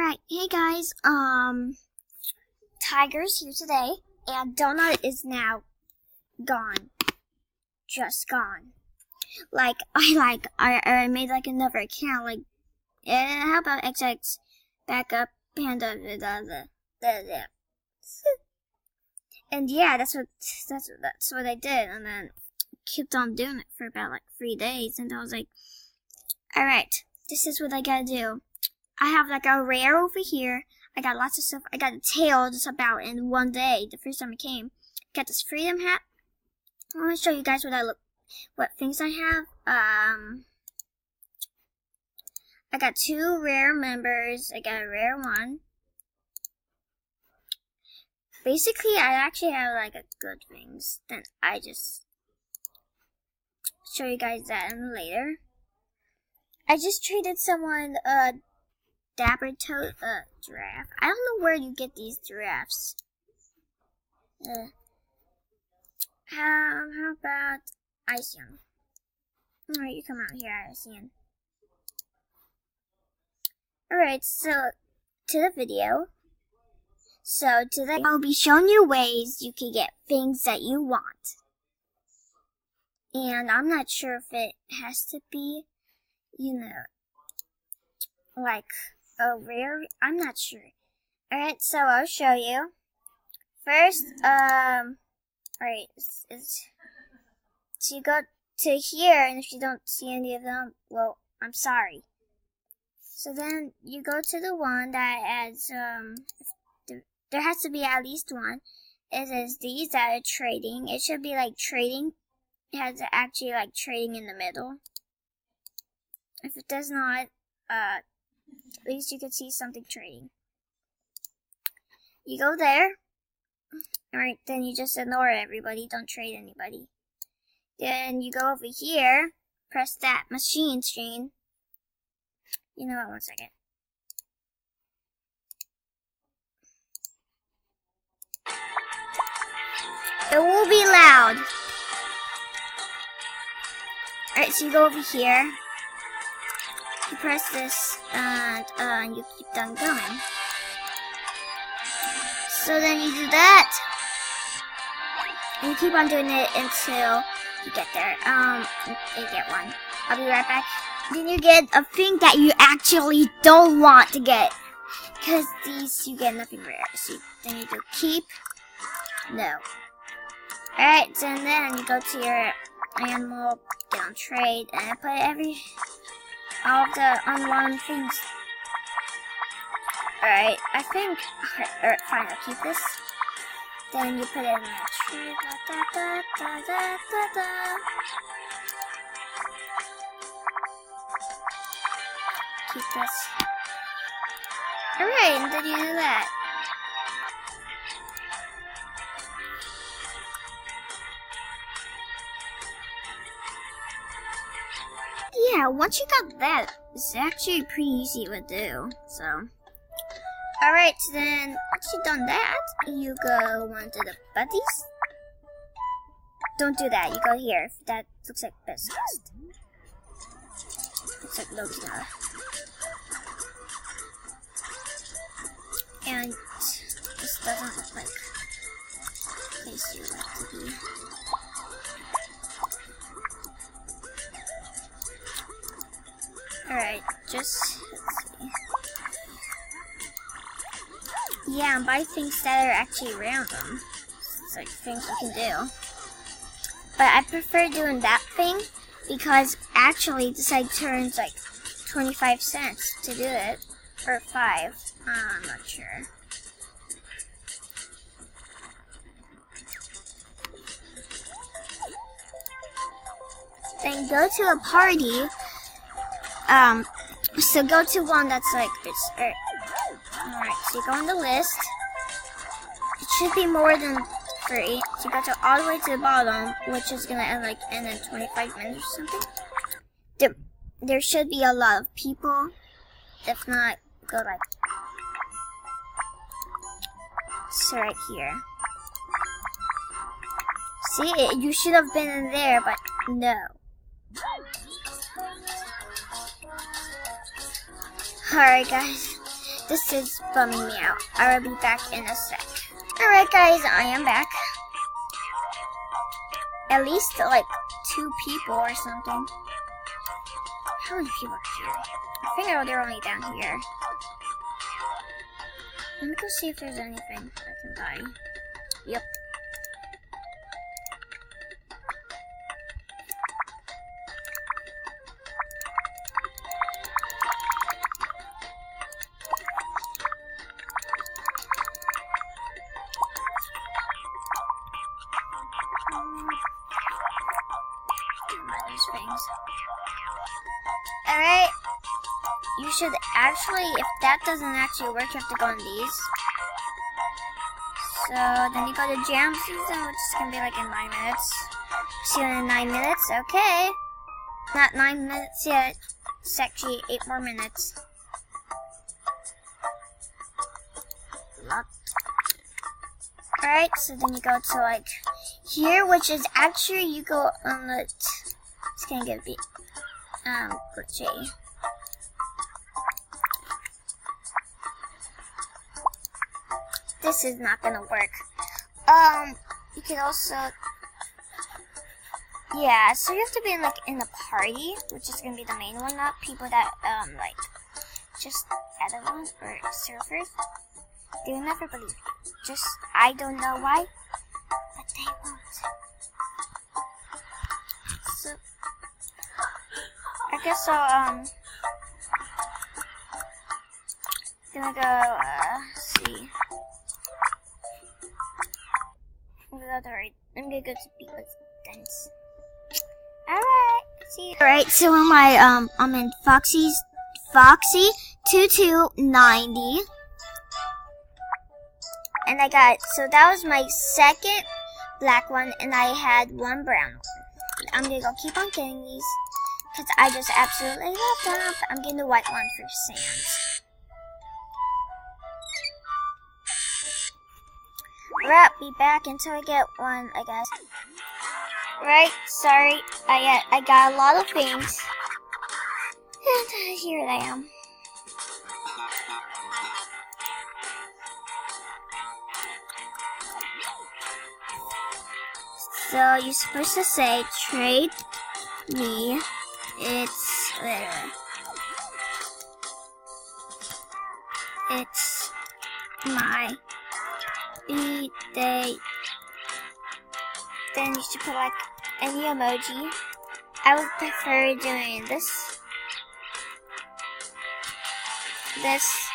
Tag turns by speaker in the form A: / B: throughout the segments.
A: Alright, hey guys, Tigerz here today, and Donut is now gone. Just gone. I made like another account, like, how about XX backup panda, and yeah, that's what I did, and then kept on doing it for about like 3 days, and I was like, alright, this is what I gotta do. I have like a rare over here. I got lots of stuff. I got a tail just about in 1 day. The first time I came, got this freedom hat. I want to show you guys what things I have. I got 2 rare members. I got a rare one. Basically, I actually have like a good things. Then I just show you guys that later. I just traded someone Dapper giraffe. I don't know where you get these giraffes. How about Iceon? Alright, you come out here, Iceon. Alright, so to the video. So today I'll be showing you ways you can get things that you want. And I'm not sure if it has to be, like a rare, I'm not sure. Alright, so I'll show you. First, alright, so you go to here, and if you don't see any of them, well, I'm sorry. So then you go to the one that has, there has to be at least one. It says these that are trading. It should be like trading. It has actually like trading in the middle. If it does not, at least you can see something trading. You go there. Alright, then you just ignore everybody. Don't trade anybody. Then you go over here. Press that machine screen. You know what? 1 second. It will be loud. Alright, so you go over here. You press this, and you keep on going. So then you do that. And you keep on doing it until you get there. You get one. I'll be right back. Then you get a thing that you actually don't want to get. Because these, you get nothing rare. So then you do keep. No. Alright, so then you go to your animal, get on trade, and put all of the unwanted things. Alright, I think, alright, fine, I'll keep this. Then you put it in the trade, Keep this. Alright, and then you do that. Yeah, once you got that, it's actually pretty easy to do, so. Alright, then, once you've done that, you go onto the buddies. Don't do that, you go here. That looks like best quest. Looks like Loki's now. And this doesn't look like the place you would like to be. Alright, let's see. Yeah, and buy things that are actually random. It's like things you can do. But I prefer doing that thing because actually this like turns like 25 cents to do it. Or 5. I'm not sure. Then go to a party. So go to one that's like this. Alright, so you go on the list. It should be more than 3. So you go all the way to the bottom, which is gonna end in 25 minutes or something. There should be a lot of people. If not, go like so right here. See, you should have been in there, but no. Alright guys, This is bumming me out. I will be back in a sec. Alright guys, I am back. At least like 2 people or something. How many people are here? I think they're only down here. Let me go see if there's anything I can buy. Yep. Alright, you should actually, if that doesn't actually work, you have to go on these. So then you go to jam season, which is going to be like in 9 minutes. See you in 9 minutes, okay. Not 9 minutes yet, it's actually 8 more minutes. Alright, so then you go to like here, which is actually, you go on the, it's going to get a bit, glitchy. This is not gonna work. You can also, yeah, so you have to be in like in the party, which is gonna be the main one, not people that like just added one or surfers. They will never believe it. Just, I don't know why, but they won't. So I guess I'll gonna go see. I'm gonna go to people's dance. Alright, see you. Alright, so on my I'm in Foxy 2290. And I got, so that was my second black one, and I had one brown one. I'm gonna go keep on getting these because I just absolutely love them. I'm getting the white one for Sands. Right, be back until I get one, I guess. Right, sorry, I got a lot of things. And here I am. So you're supposed to say, trade me, it's there. It's my birthday. Then you should put like any emoji. I would prefer doing this, or this.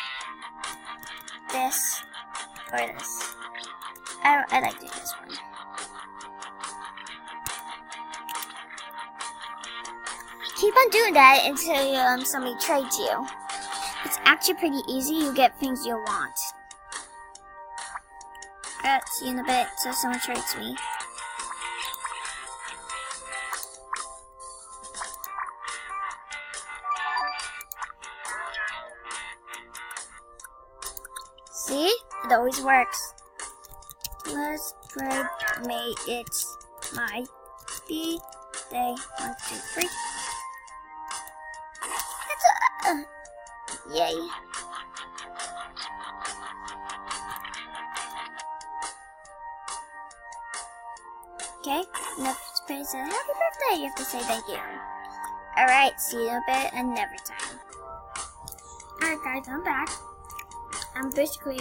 A: I like doing this one. Keep on doing that until somebody trades you. It's actually pretty easy. You get things you want. Alright, see you in a bit so someone trades me. See? It always works. Let's trade me. It's my birthday. 1, 2, 3. Yay. Okay, next person says happy birthday. You have to say thank you. Alright, see you in a bit and never time. Alright guys, I'm back. I'm basically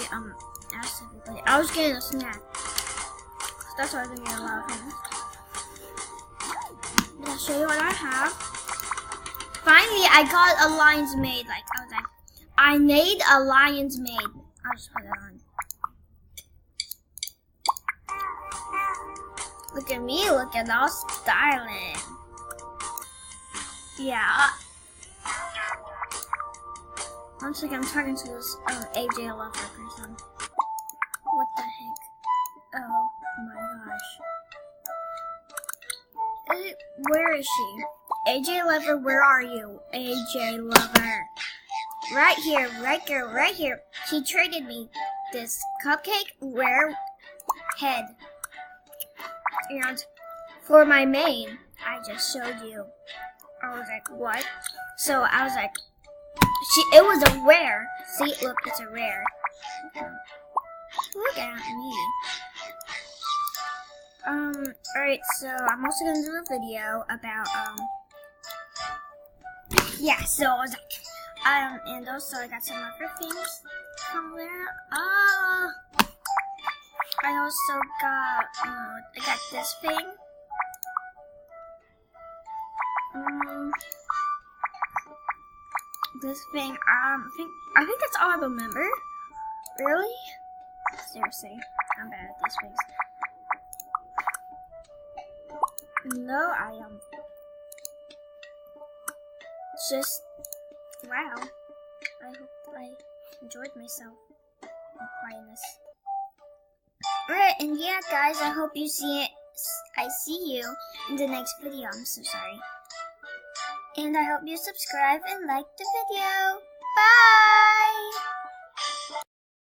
A: asked everybody. I was getting a snack. That's why I was getting a lot of things. I'll show you what I have. Finally, I got a lion's made. I made a lion's made. I'll just put it on. Look at me, look at all styling. Yeah. One second, I'm talking to this AJ Lover person. What the heck? Oh my gosh. Where is she? AJ Lover, where are you? AJ Lover. Right here, right here, right here. She traded me this cupcake rare head. And for my main, I just showed you. I was like, what? So I was like, It was a rare. See, look, it's a rare. Look at me. Alright, so I'm also gonna do a video about, yeah, so I was like, and also I got some other things from there. I also got, I got this thing. This thing, I think that's all I remember. Really? Seriously, I'm bad at these things. No, I am. Just, wow. I hope I enjoyed myself playing this. Alright, and yeah, guys, I hope you see it. I see you in the next video. I'm so sorry. And I hope you subscribe and like the video. Bye!